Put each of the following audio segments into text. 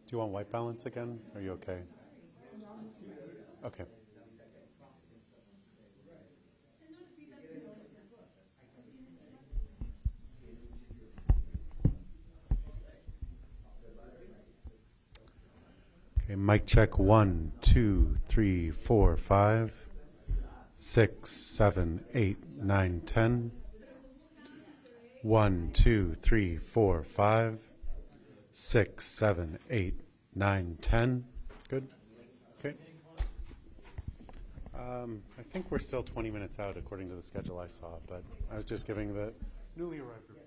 Do you want white balance again? Are you okay? Okay. Okay, mic check 1, 2, 3, 4, 5, 6, 7, 8, 9, 10. 1, 2, 3, 4, 5, 6, 7, 8, 9, 10. Good. Okay. I think we're still 20 minutes out according to the schedule I saw, but I was just giving the newly arrived report.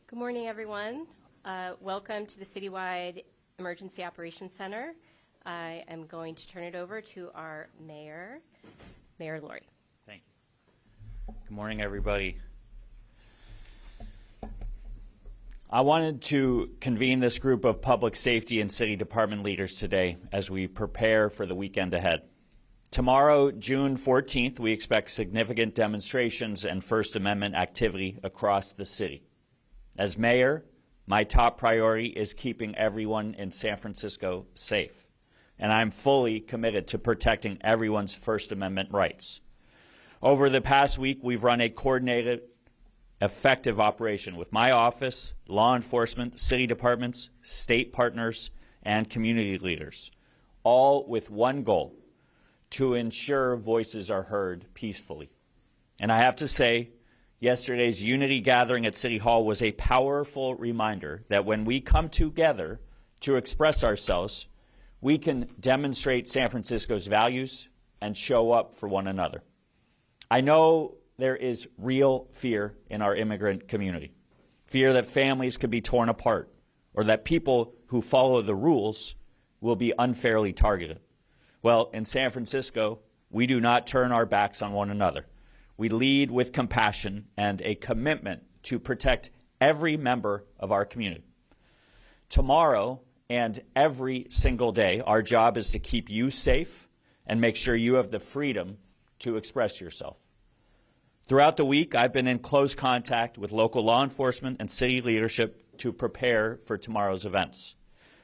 Good morning, everyone. Welcome to the Citywide Emergency Operations Center. I am going to turn it over to our mayor, Mayor Lurie. Thank you. Good morning, everybody. I wanted to convene this group of public safety and city department leaders today as we prepare for the weekend ahead. Tomorrow, June 14th, we expect significant demonstrations and First Amendment activity across the city. As mayor, my top priority is keeping everyone in San Francisco safe, and I'm fully committed to protecting everyone's First Amendment rights. Over the past week, we've run a coordinated, effective operation with my office, law enforcement, city departments, state partners, and community leaders, all with one goal: to ensure voices are heard peacefully. And I have to say, yesterday's unity gathering at City Hall was a powerful reminder that when we come together to express ourselves, we can demonstrate San Francisco's values and show up for one another. I know there is real fear in our immigrant community, fear that families could be torn apart or that people who follow the rules will be unfairly targeted. Well, in San Francisco, we do not turn our backs on one another. We lead with compassion and a commitment to protect every member of our community. Tomorrow and every single day, our job is to keep you safe and make sure you have the freedom to express yourself. Throughout the week, I've been in close contact with local law enforcement and city leadership to prepare for tomorrow's events.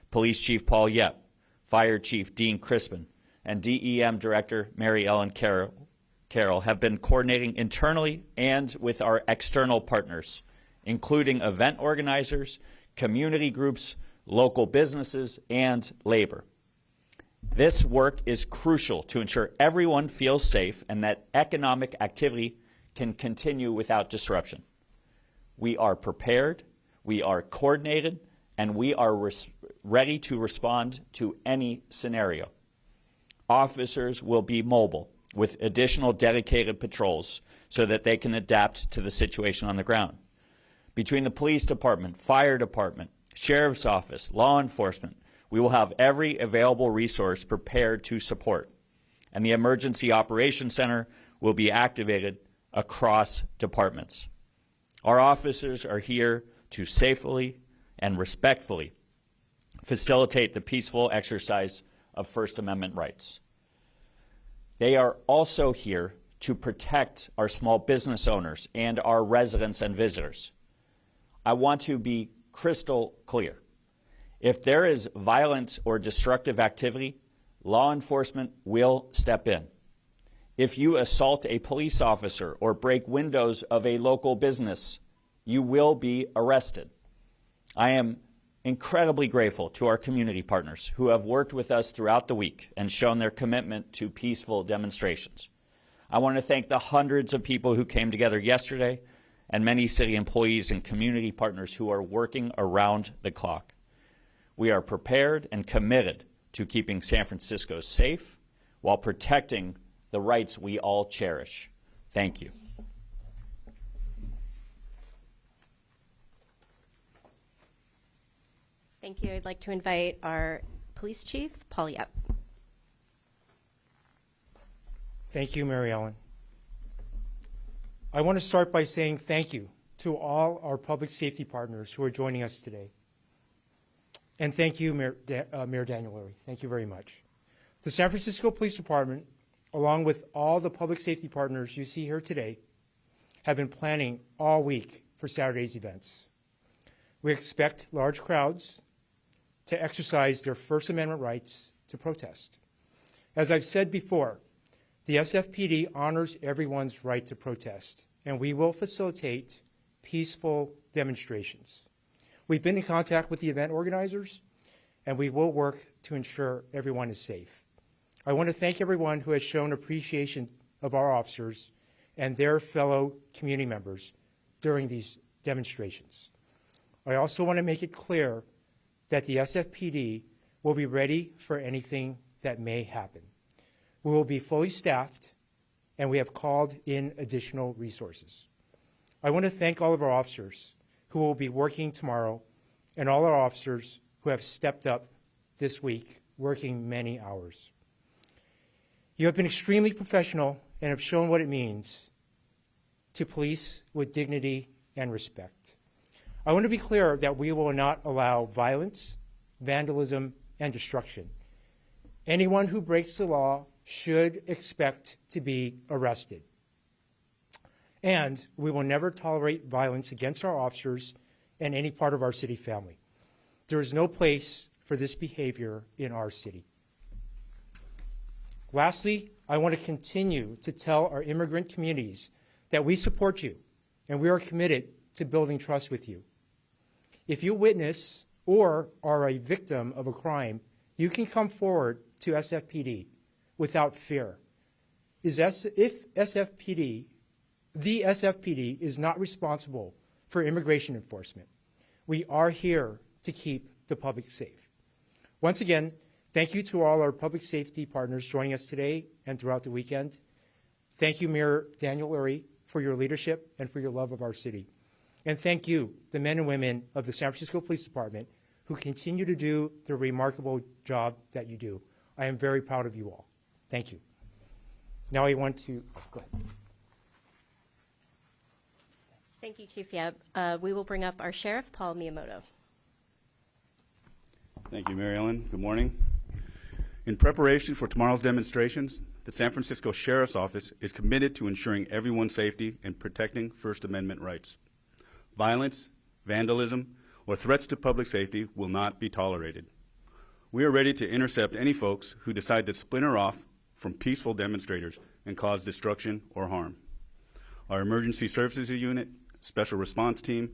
Police Chief Paul Yep, Fire Chief Dean Crispin, and DEM Director Mary Ellen Carroll have been coordinating internally and with our external partners, including event organizers, community groups, local businesses, and labor. This work is crucial to ensure everyone feels safe and that economic activity can continue without disruption. We are prepared, we are coordinated, and we are ready to respond to any scenario. Officers will be mobile with additional dedicated patrols so that they can adapt to the situation on the ground. Between the police department, fire department, sheriff's office, law enforcement, we will have every available resource prepared to support. And the Emergency Operations Center will be activated across departments. Our officers are here to safely and respectfully facilitate the peaceful exercise of First Amendment rights. They are also here to protect our small business owners and our residents and visitors. I want to be crystal clear. If there is violent or destructive activity, law enforcement will step in. If you assault a police officer or break windows of a local business, you will be arrested. I am incredibly grateful to our community partners who have worked with us throughout the week and shown their commitment to peaceful demonstrations. I want to thank the hundreds of people who came together yesterday and many city employees and community partners who are working around the clock. We are prepared and committed to keeping San Francisco safe while protecting the rights we all cherish. Thank you. Thank you. I'd like to invite our Police Chief, Paul Yep. Thank you, Mary Ellen. I want to start by saying thank you to all our public safety partners who are joining us today. And thank you, Mayor Daniel Lurie. Thank you very much. The San Francisco Police Department, along with all the public safety partners you see here today, have been planning all week for Saturday's events. We expect large crowds to exercise their First Amendment rights to protest. As I've said before, the SFPD honors everyone's right to protest, and we will facilitate peaceful demonstrations. We've been in contact with the event organizers, and we will work to ensure everyone is safe. I want to thank everyone who has shown appreciation of our officers and their fellow community members during these demonstrations. I also want to make it clear that the SFPD will be ready for anything that may happen. We will be fully staffed, and we have called in additional resources. I want to thank all of our officers who will be working tomorrow and all our officers who have stepped up this week, working many hours. You have been extremely professional and have shown what it means to police with dignity and respect. I want to be clear that we will not allow violence, vandalism, and destruction. Anyone who breaks the law should expect to be arrested. And we will never tolerate violence against our officers and any part of our city family. There is no place for this behavior in our city. Lastly, I want to continue to tell our immigrant communities that we support you and we are committed to building trust with you. If you witness or are a victim of a crime, you can come forward to SFPD without fear. If the SFPD is not responsible for immigration enforcement, we are here to keep the public safe. Once again, thank you to all our public safety partners joining us today and throughout the weekend. Thank you, Mayor Daniel Lurie, for your leadership and for your love of our city. And thank you, the men and women of the San Francisco Police Department, who continue to do the remarkable job that you do. I am very proud of you all. Thank you. Now I want to go ahead. Thank you, Chief Yeb. We will bring up our Sheriff, Paul Miyamoto. Thank you, Mary Ellen. Good morning. In preparation for tomorrow's demonstrations, the San Francisco Sheriff's Office is committed to ensuring everyone's safety and protecting First Amendment rights. Violence, vandalism, or threats to public safety will not be tolerated. We are ready to intercept any folks who decide to splinter off from peaceful demonstrators and cause destruction or harm. Our emergency services unit, special response team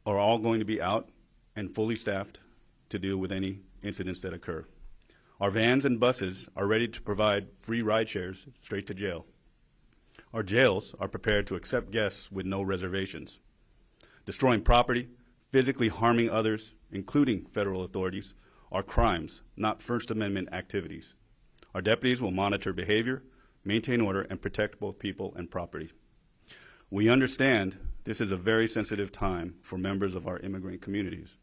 are all going to be out and fully staffed to deal with any incidents that occur. Our vans and buses are ready to provide free ride shares straight to jail. Our jails are prepared to accept guests with no reservations. Destroying property, physically harming others, including federal authorities, are crimes, not First Amendment activities. Our deputies will monitor behavior, maintain order, and protect both people and property. We understand this is a very sensitive time for members of our immigrant communities.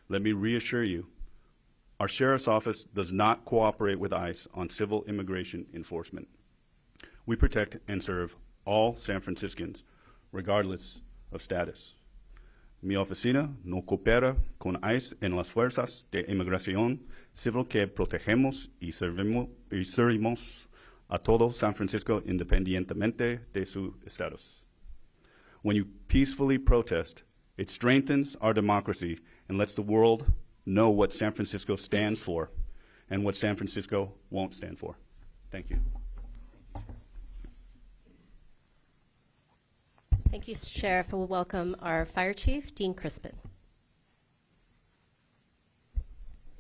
Let me reassure you, our Sheriff's Office does not cooperate with ICE on civil immigration enforcement. We protect and serve all San Franciscans, regardless of status. Mi oficina no coopera con ICE en las fuerzas de inmigración civil que protegemos y servimos a todo San Francisco independientemente de sus estatus. When you peacefully protest, it strengthens our democracy and lets the world know what San Francisco stands for and what San Francisco won't stand for. Thank you. Thank you, Sheriff. We'll welcome our Fire Chief, Dean Crispin.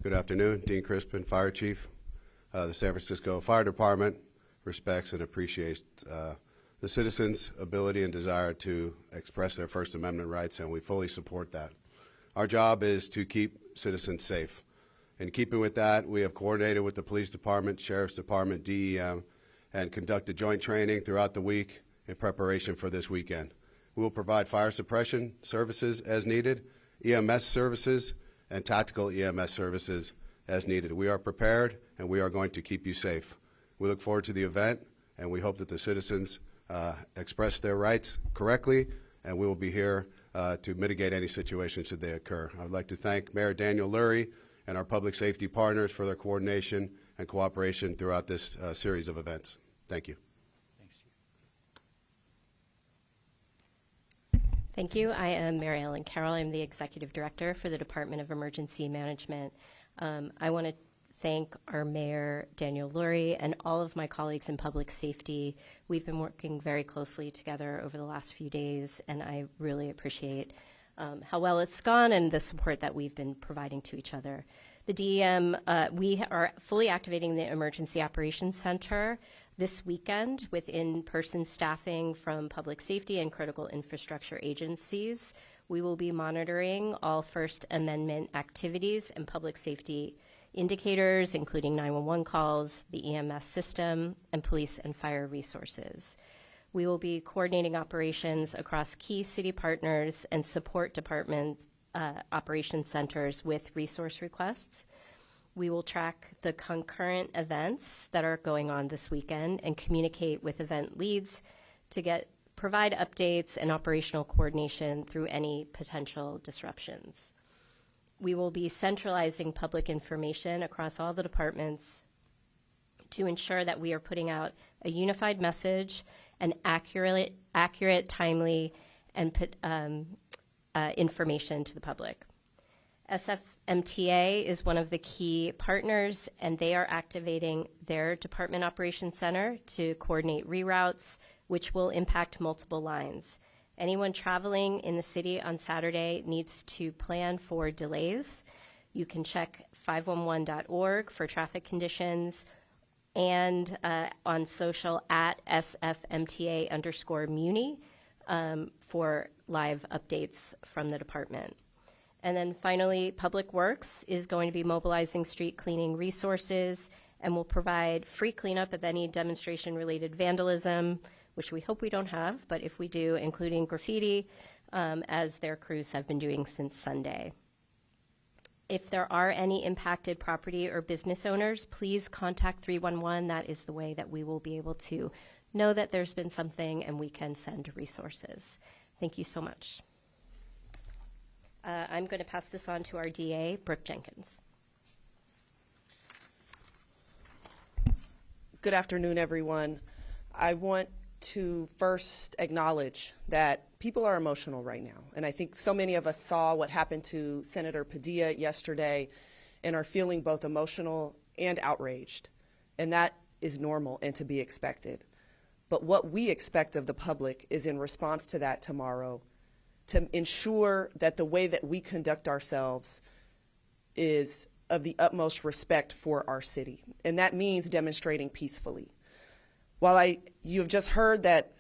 Good afternoon, Dean Crispin, Fire Chief. The San Francisco Fire Department respects and appreciates the citizens' ability and desire to express their First Amendment rights, and we fully support that. Our job is to keep citizens safe. In keeping with that, we have coordinated with the Police Department, Sheriff's Department, DEM, and conducted joint training throughout the week in preparation for this weekend. We will provide fire suppression services as needed, EMS services, and tactical EMS services as needed. We are prepared, and we are going to keep you safe. We look forward to the event, and we hope that the citizens express their rights correctly, and we will be here to mitigate any situations should they occur. I would like to thank Mayor Daniel Lurie and our public safety partners for their coordination and cooperation throughout this series of events. Thank you. Thank you. I am Mary Ellen Carroll. I'm the Executive Director for the Department of Emergency Management. I want to thank our Mayor, Daniel Lurie, and all of my colleagues in public safety. We've been working very closely together over the last few days, and I really appreciate how well it's gone and the support that we've been providing to each other. The DEM, we are fully activating the Emergency Operations Center this weekend with in-person staffing from public safety and critical infrastructure agencies. We will be monitoring all First Amendment activities and public safety indicators, including 911 calls, the EMS system, and police and fire resources. We will be coordinating operations across key city partners and support department operation centers with resource requests. We will track the concurrent events that are going on this weekend and communicate with event leads to provide updates and operational coordination through any potential disruptions. We will be centralizing public information across all the departments to ensure that we are putting out a unified message and accurate, timely, and information to the public. SFMTA is one of the key partners, and they are activating their Department Operations Center to coordinate reroutes, which will impact multiple lines. Anyone traveling in the city on Saturday needs to plan for delays. You can check 511.org for traffic conditions and on social at SFMTA_Muni for live updates from the department. And then finally, Public Works is going to be mobilizing street cleaning resources and will provide free cleanup of any demonstration-related vandalism, which we hope we don't have, but if we do, including graffiti, as their crews have been doing since Sunday. If there are any impacted property or business owners, please contact 311. That is the way that we will be able to know that there's been something and we can send resources. Thank you so much. I'm going to pass this on to our DA, Brooke Jenkins. Good afternoon, everyone. I want to first acknowledge that people are emotional right now. And I think so many of us saw what happened to Senator Padilla yesterday and are feeling both emotional and outraged. And that is normal and to be expected. But what we expect of the public is in response to that tomorrow to ensure that the way that we conduct ourselves is of the utmost respect for our city. And that means demonstrating peacefully. While you have just heard that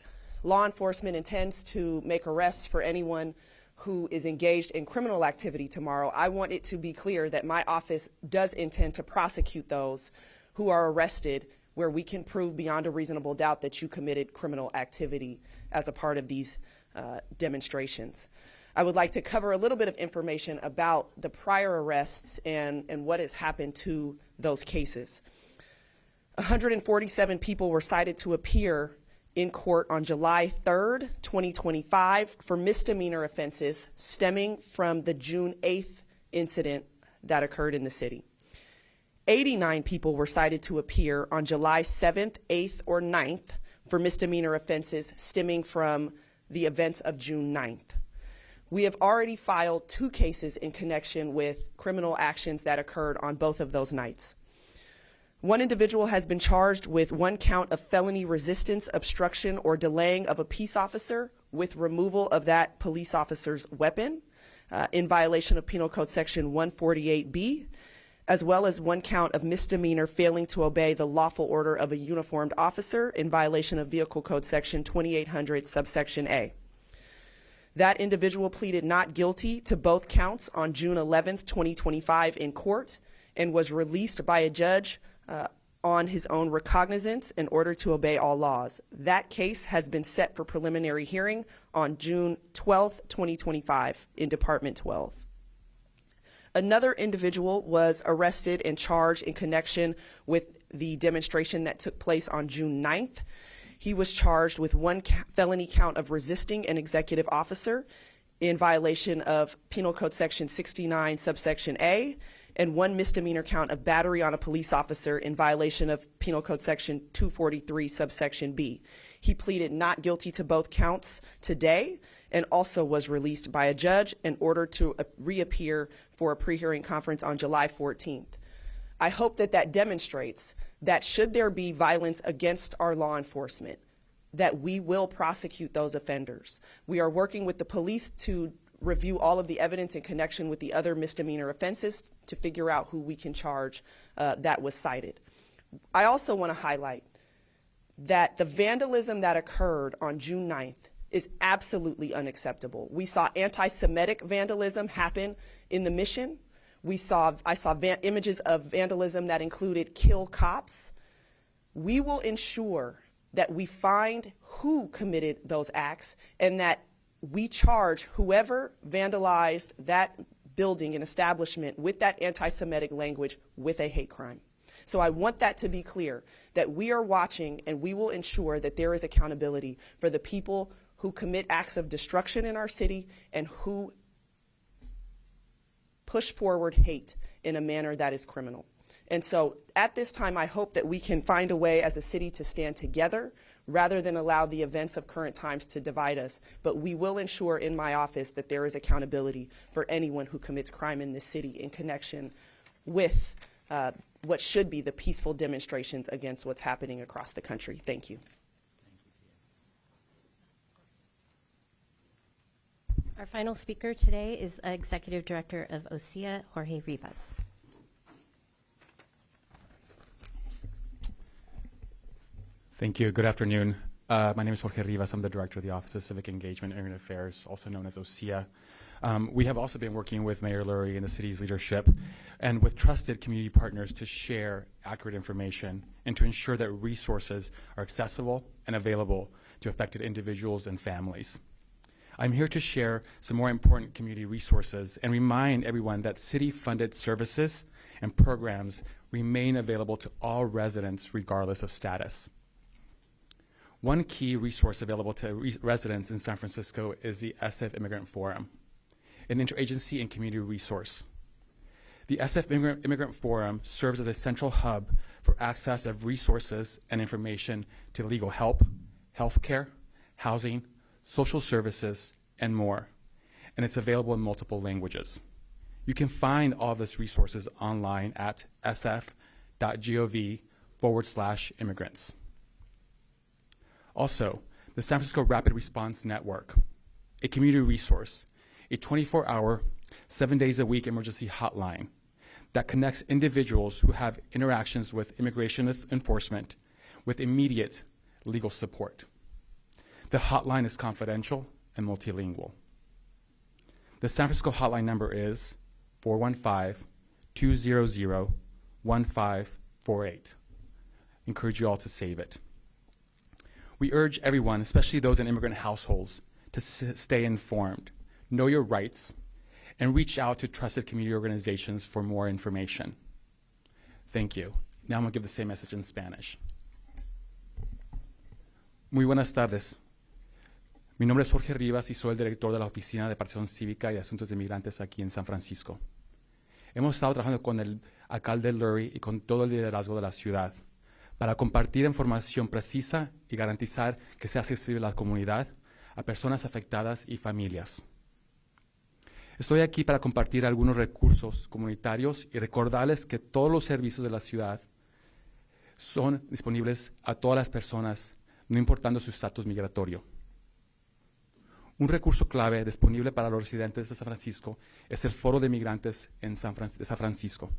law enforcement intends to make arrests for anyone who is engaged in criminal activity tomorrow, I want it to be clear that my office does intend to prosecute those who are arrested where we can prove beyond a reasonable doubt that you committed criminal activity as a part of these demonstrations. I would like to cover a little bit of information about the prior arrests and what has happened to those cases. 147 people were cited to appear in court on July 3rd, 2025 for misdemeanor offenses stemming from the June 8th incident that occurred in the city. 89 people were cited to appear on July 7th, 8th, or 9th for misdemeanor offenses stemming from the events of June 9th. We have already filed 2 cases in connection with criminal actions that occurred on both of those nights. One individual has been charged with 1 count of felony resistance, obstruction, or delaying of a peace officer with removal of that police officer's weapon in violation of Penal Code Section 148B, as well as 1 count of misdemeanor failing to obey the lawful order of a uniformed officer in violation of Vehicle Code Section 2800, subsection A. That individual pleaded not guilty to both counts on June 11th, 2025 in court and was released by a judge on his own recognizance in order to obey all laws. That case has been set for preliminary hearing on June 12th, 2025 in Department 12. Another individual was arrested and charged in connection with the demonstration that took place on June 9th. He was charged with 1 felony count of resisting an executive officer in violation of Penal Code Section 69, subsection A, and 1 misdemeanor count of battery on a police officer in violation of Penal Code Section 243, subsection B. He pleaded not guilty to both counts today and also was released by a judge in order to reappear for a pre-hearing conference on July 14th. I hope that that demonstrates that should there be violence against our law enforcement, that we will prosecute those offenders. We are working with the police to review all of the evidence in connection with the other misdemeanor offenses to figure out who we can charge that was cited. I also want to highlight that the vandalism that occurred on June 9th is absolutely unacceptable. We saw anti-Semitic vandalism happen in the Mission. I saw images of vandalism that included kill cops. We will ensure that we find who committed those acts and that we charge whoever vandalized that building and establishment with that anti-Semitic language with a hate crime. So I want that to be clear, that we are watching and we will ensure that there is accountability for the people who commit acts of destruction in our city and who push forward hate in a manner that is criminal. And so at this time, I hope that we can find a way as a city to stand together rather than allow the events of current times to divide us. But we will ensure in my office that there is accountability for anyone who commits crime in this city in connection with what should be the peaceful demonstrations against what's happening across the country. Thank you. Our final speaker today is Executive Director of OSEA, Jorge Rivas. Thank you. Good afternoon. My name is Jorge Rivas. I'm the Director of the Office of Civic Engagement and Immigrant Affairs, also known as OSEA. We have also been working with Mayor Lurie and the city's leadership and with trusted community partners to share accurate information and to ensure that resources are accessible and available to affected individuals and families. I'm here to share some more important community resources and remind everyone that city-funded services and programs remain available to all residents regardless of status. One key resource available to residents in San Francisco is the SF Immigrant Forum, an interagency and community resource. The SF Immigrant Forum serves as a central hub for access of resources and information to legal help, healthcare, housing, social services, and more, and it's available in multiple languages. You can find all of these resources online at sf.gov/immigrants. Also, the San Francisco Rapid Response Network, a community resource, a 24-hour, 7 days a week emergency hotline that connects individuals who have interactions with immigration enforcement with immediate legal support. The hotline is confidential and multilingual. The San Francisco hotline number is 415-200-1548. Encourage you all to save it. We urge everyone, especially those in immigrant households, to stay informed, know your rights, and reach out to trusted community organizations for more information. Thank you. Now I'm going to give the same message in Spanish. Muy buenas tardes. Mi nombre es Jorge Rivas y soy el director de la Oficina de Participación Cívica y Asuntos de Inmigrantes aquí en San Francisco. Hemos estado trabajando con el alcalde Lurie y con todo el liderazgo de la ciudad para compartir información precisa y garantizar que sea accesible a la comunidad, a personas afectadas y familias. Estoy aquí para compartir algunos recursos comunitarios y recordarles que todos los servicios de la ciudad son disponibles a todas las personas, no importando su estatus migratorio. Un recurso clave disponible para los residentes de San Francisco es el Foro de Migrantes de San Francisco.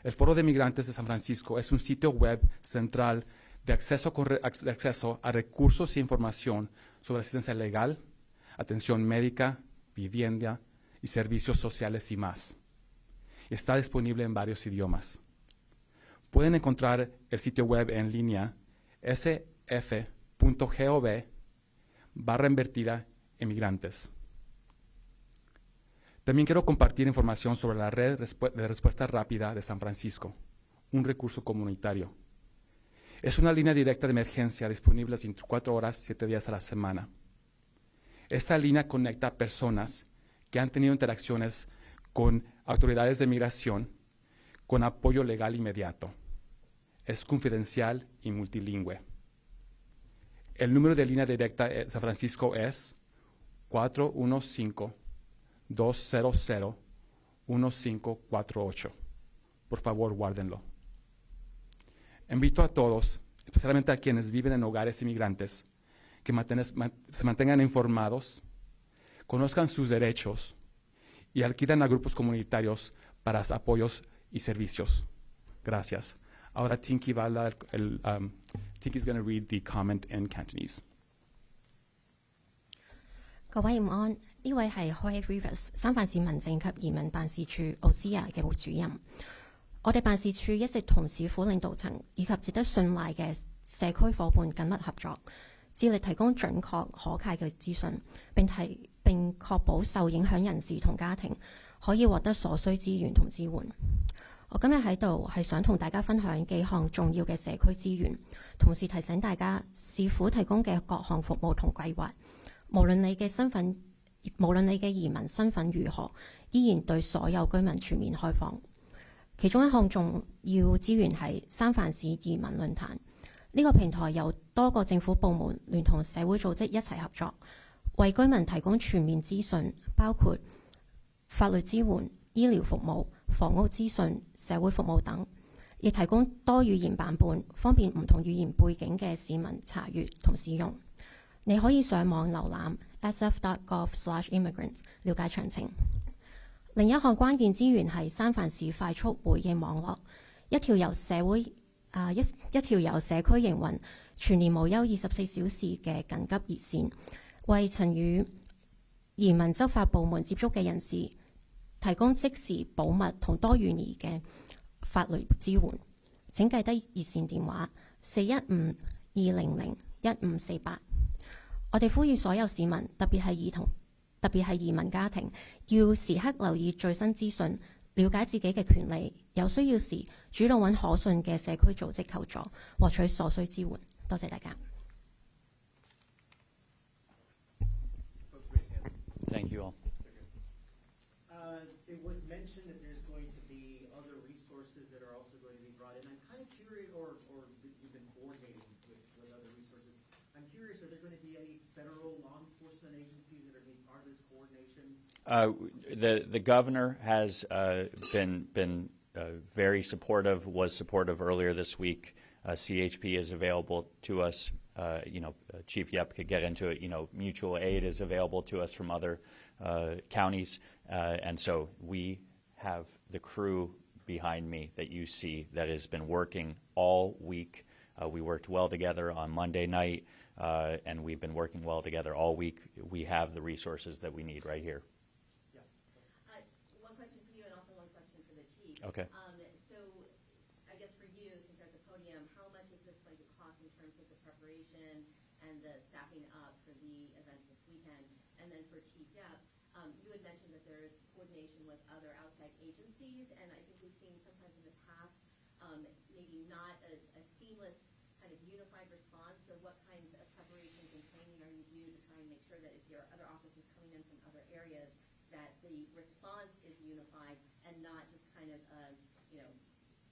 El Foro de Migrantes de San Francisco es un sitio web central de acceso a recursos e información sobre asistencia legal, atención médica, vivienda y servicios sociales y más. Está disponible en varios idiomas. Pueden encontrar el sitio web en línea sf.gov/inmigrantes. También quiero compartir información sobre la Red de Respuesta Rápida de San Francisco, un recurso comunitario. Es una línea directa de emergencia disponible 24 horas, 7 días a la semana. Esta línea conecta a personas que han tenido interacciones con autoridades de migración con apoyo legal inmediato. Es confidencial y multilingüe. El número de línea directa de San Francisco es 415-200-1548. Por favor, guárdenlo. Invito a todos, especialmente a quienes viven en hogares inmigrantes, que se mantengan informados, conozcan sus derechos y alquilen a grupos comunitarios para apoyos y servicios. Gracias. Ahora Tinky va a dar Tinky's going to read the comment in Cantonese. 各位午安，呢位係 Jorge Rivas 三藩市民政及移民辦事處 OSEA 嘅主任。我哋辦事處一直同市府領導層以及值得信賴嘅社區伙伴緊密合作，致力提供準確可靠嘅資訊，並確保受影響人士同家庭可以獲得所需資源同支援。我今日喺度係想同大家分享幾項重要嘅社區資源，同時提醒大家市府提供嘅各項服務同計劃，無論你嘅移民身份如何，依然對所有居民全面開放。其中一項重要資源係三藩市移民論壇。呢個平台由多個政府部門聯同社會組織一齊合作，為居民提供全面資訊，包括法律支援、醫療服務、房屋資訊、社會服務等，亦提供多語言版本，方便唔同語言背景嘅市民查閱同使用。你可以上網瀏覽 sf.gov/immigrants 了解詳情。另一項關鍵資源係三藩市快速回應網絡，一條由社區營運、全年無休24小時嘅緊急熱線，為曾與移民執法部門接觸嘅人士提供即時保密同多元兒嘅法律支援。請記低熱線電話415-200-1548。我哋呼籲所有市民，特別係兒童，特別係移民家庭，要時刻留意最新資訊，了解自己嘅權利，有需要時主動揾可信嘅社區組織求助，獲取所需支援。多謝大家。Thank you all. It was mentioned that there's going to be other resources that are also going to be brought in. I'm kind of curious, or you've been coordinating with other resources. I'm curious, are there going to be any federal law enforcement agencies that are being part of this coordination? The governor has been very supportive, was supportive earlier this week. CHP is available to us. Chief Yep could get into it. Mutual aid is available to us from other counties. And so we have the crew behind me that you see that has been working all week. We worked well together on Monday night, and we've been working well together all week. We have the resources that we need right here. Yeah. One question for you and also one question for the chief. Okay. So I guess for you, since you're at the podium, how much is this going to cost in terms of the preparation and the staffing up for the event this weekend? And then for Chief Yep, you had mentioned that there is coordination with other outside agencies, and I think we've seen sometimes in the past maybe not a seamless kind of unified response. So what kinds of preparations and training are you doing to try and make sure that if there are other officers coming in from other areas, that the response is unified and not just kind of,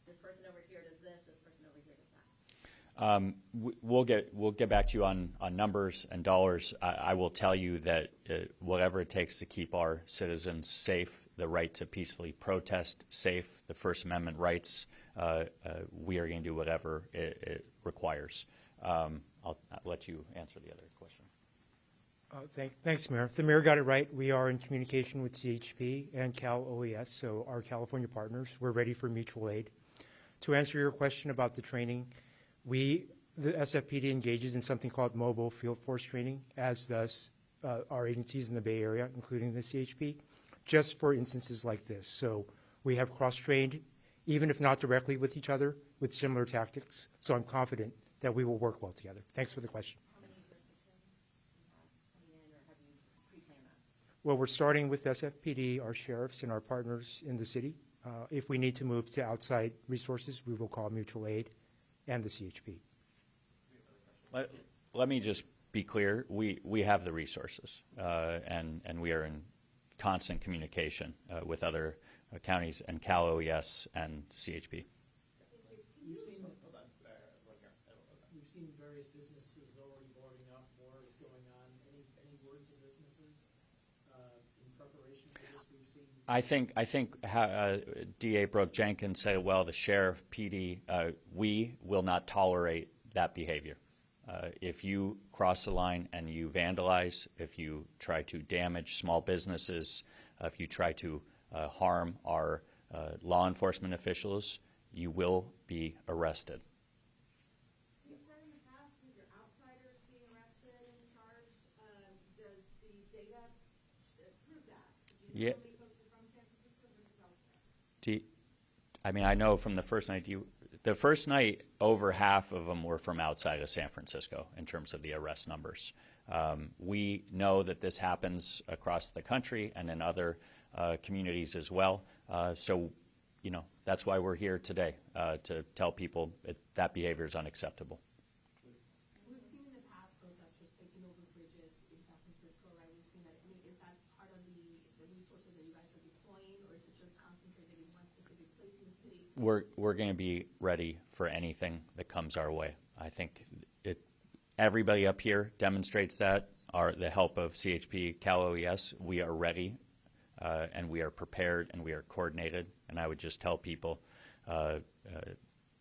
this person over here does this person over here does that? We'll get back to you on numbers and dollars. I will tell you that whatever it takes to keep our citizens safe, the right to peacefully protest safe, the First Amendment rights, we are going to do whatever it requires. I'll let you answer the other question. Thanks, Mayor. The Mayor got it right. We are in communication with CHP and Cal OES, so our California partners. We're ready for mutual aid. To answer your question about the training, the SFPD engages in something called mobile field force training, as does our agencies in the Bay Area, including the CHP, just for instances like this. So we have cross-trained, even if not directly with each other, with similar tactics. So I'm confident that we will work well together. Thanks for the question. How many participants do you have coming in, or have you pre-planned that? Well, we're starting with SFPD, our sheriffs, and our partners in the city. If we need to move to outside resources, we will call mutual aid and the CHP. Let me just be clear. We have the resources, and we are in constant communication with other counties and Cal OES and CHP. You've seen various businesses already boarding up. More is going on. Any words of businesses in preparation for this? We've seen. I think DA Brooke Jenkins said it well. The sheriff, PD, we will not tolerate that behavior. If you cross the line and you vandalize, if you try to damage small businesses, if you try to harm our law enforcement officials, you will be arrested. You said in the past these are outsiders being arrested and charged. Does the data prove that? Do you know how many folks are from San Francisco versus elsewhere? I mean, I know from the first night, the first night, over half of them were from outside of San Francisco in terms of the arrest numbers. We know that this happens across the country and in other communities as well. So, that's why we're here today, to tell people that behavior is unacceptable. We've seen in the past protesters taking over bridges in San Francisco, right? We've seen that. Is that part of the resources that you guys are deploying, or is it just concentrated in one specific place? We're going to be ready for anything that comes our way. I think everybody up here demonstrates that. The help of CHP, Cal OES, we are ready, and we are prepared, and we are coordinated. And I would just tell people,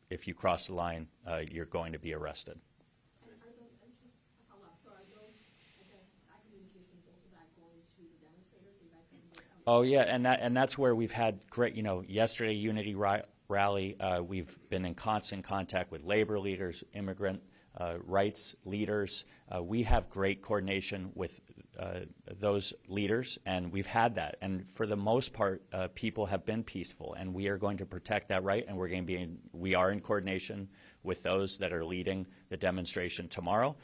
if you cross the line, you're going to be arrested. Oh yeah, and that's where we've had great. Yesterday Unity Rally, we've been in constant contact with labor leaders, immigrant rights leaders. We have great coordination with those leaders, and we've had that. And for the most part, people have been peaceful, and we are going to protect that right. And we are in coordination with those that are leading the demonstration tomorrow.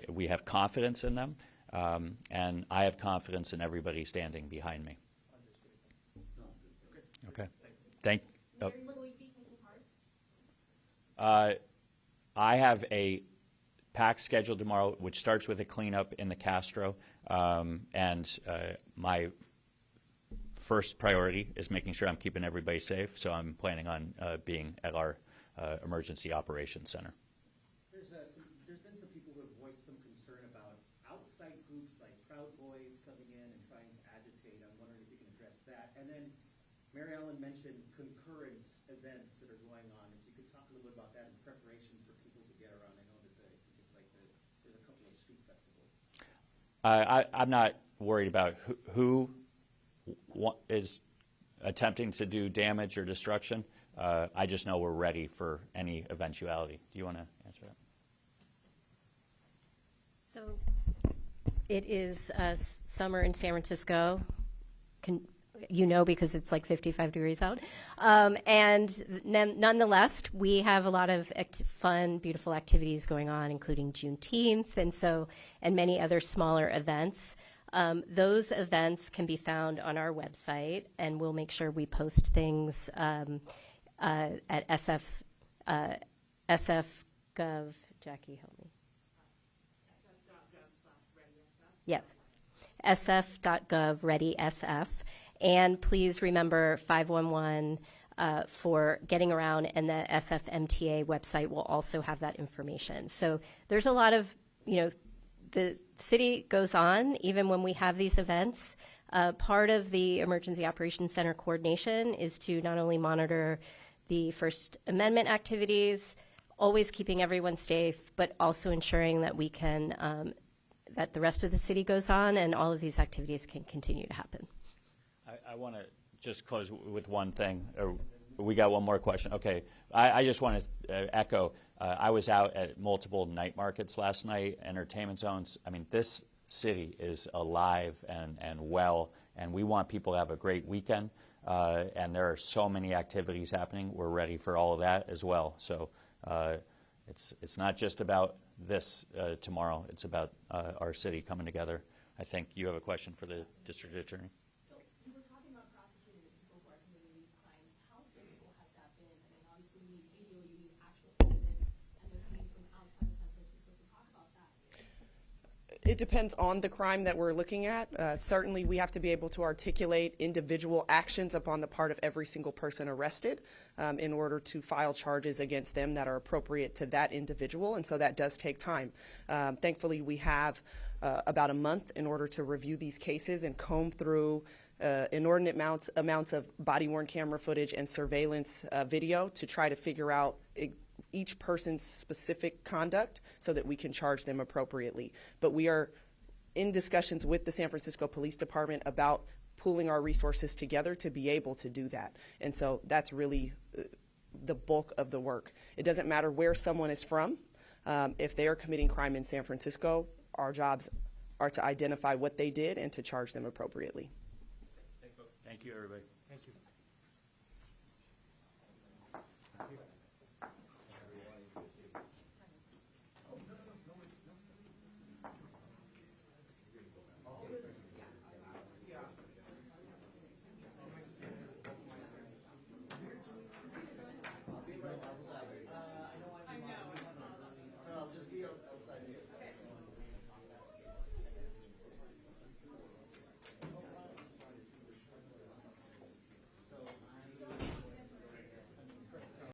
We have confidence in them, and I have confidence in everybody standing behind me. Okay. Thank. Oh. I have a packed schedule tomorrow, which starts with a cleanup in the Castro, and my first priority is making sure I'm keeping everybody safe. So I'm planning on being at our emergency operations center. There's been some people who have voiced some concern about outside groups like Proud Boys coming in and trying to agitate. I'm wondering if you can address that. And then Mary Ellen mentioned concurrence events that are going on. If you could talk a little bit about that in preparations for people to get around. I know that there's a couple of street festivals. I'm not worried about who is attempting to do damage or destruction. I just know we're ready for any eventuality. Do you want to answer that? So it is summer in San Francisco. Because it's like 55 degrees out. And nonetheless, we have a lot of fun, beautiful activities going on, including Juneteenth and many other smaller events. Those events can be found on our website, and we'll make sure we post things at SF.gov. Jackie, help me. Yes. SF.gov, Ready SF. And please remember 511 for getting around, and the SFMTA website will also have that information. So there's a lot of, the city goes on even when we have these events. Part of the Emergency Operations Center coordination is to not only monitor the First Amendment activities, always keeping everyone safe, but also ensuring that we can, that the rest of the city goes on and all of these activities can continue to happen. I want to just close with one thing. We got one more question. Okay. I just want to echo. I was out at multiple night markets last night, entertainment zones. I mean, this city is alive and well, and we want people to have a great weekend. And there are so many activities happening. We're ready for all of that as well. So it's not just about this tomorrow. It's about our city coming together. I think you have a question for the district attorney. It depends on the crime that we're looking at. Certainly, we have to be able to articulate individual actions upon the part of every single person arrested in order to file charges against them that are appropriate to that individual, and so that does take time. Thankfully, we have about a month in order to review these cases and comb through inordinate amounts of body-worn camera footage and surveillance video to try to figure out each person's specific conduct so that we can charge them appropriately. But we are in discussions with the San Francisco Police Department about pooling our resources together to be able to do that. And so that's really the bulk of the work. It doesn't matter where someone is from. If they are committing crime in San Francisco, our jobs are to identify what they did and to charge them appropriately. Thank you, everybody.